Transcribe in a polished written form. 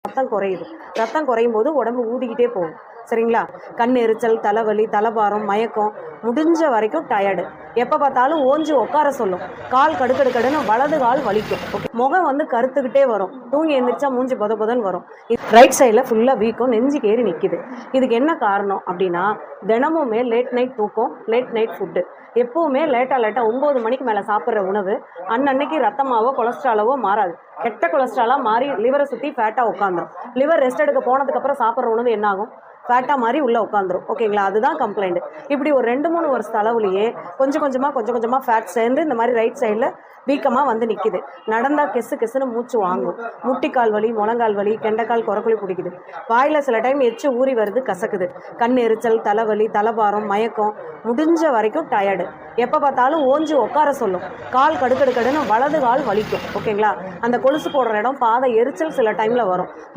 ரத்தம் குறையுது. ரத்தம் குறையும் போது உடம்பு ஊதிக்கிட்டே போகும். சரிங்களா? கண் எரிச்சல், தலைவலி, தலபாரம், மயக்கம், முடிஞ்ச வரைக்கும் டயர்டு. எப்போ பார்த்தாலும் ஓஞ்சு உட்கார சொல்லும். கால் கடுக்கடுன்னு வலது கால் வலிக்கும். ஓகே, முகம் வந்து கருத்துக்கிட்டே வரும். தூங்கி எந்திரிச்சா மூஞ்சி பொத பொதன்னு வரும். ரைட் சைடில் ஃபுல்லாக வீக்கம், நெஞ்சுக்கு ஏறி நிற்கிது. இதுக்கு என்ன காரணம் அப்படின்னா, தினமுமே லேட் நைட் தூக்கம், லேட் நைட் ஃபுட்டு. எப்போவுமே லேட்டாக 9 மணிக்கு மேலே சாப்பிட்ற உணவு அன்னன்னைக்கு ரத்தமாவோ கொலஸ்ட்ராலவோ மாறாது. கெட்ட கொலஸ்ட்ராலாக மாறி லிவரை சுற்றி ஃபேட்டாக உட்காந்துரும். லிவர் ரெஸ்ட் எடுக்க போனதுக்கப்புறம் சாப்பிட்ற உணவு என்ன ஆகும்? ஃபேட்டாக மாதிரி உள்ளே உட்காந்துரும். ஓகேங்களா? அதுதான் கம்ப்ளைண்ட். இப்படி ஒரு 2-3 வருஷ அளவுலேயே கொஞ்சம் கொஞ்சமாக ஃபேட் சேர்ந்து இந்த மாதிரி ரைட் சைடில் வீக்கமாக வந்து நிற்கிது. நடந்தால் கெசுன்னு மூச்சு வாங்கும். முட்டிக்கால் வலி, முழங்கால் வலி, கெண்டைக்கால் குறக்குழி பிடிக்குது. வாயில் சில டைம் எச்சு ஊறி வருது, கசக்குது. கண் எரிச்சல், தலைவலி, தலபாரம், மயக்கம், முடிஞ்ச வரைக்கும் டயர்டு. எப்போ பார்த்தாலும் ஓஞ்சு உட்கார சொல்லும். கால் கடுக்கடுன்னு வலது கால் வலிக்கும். ஓகேங்களா? அந்த கொலுசு போடுற இடம் பாதை எரிச்சல் சில டைமில் வரும்.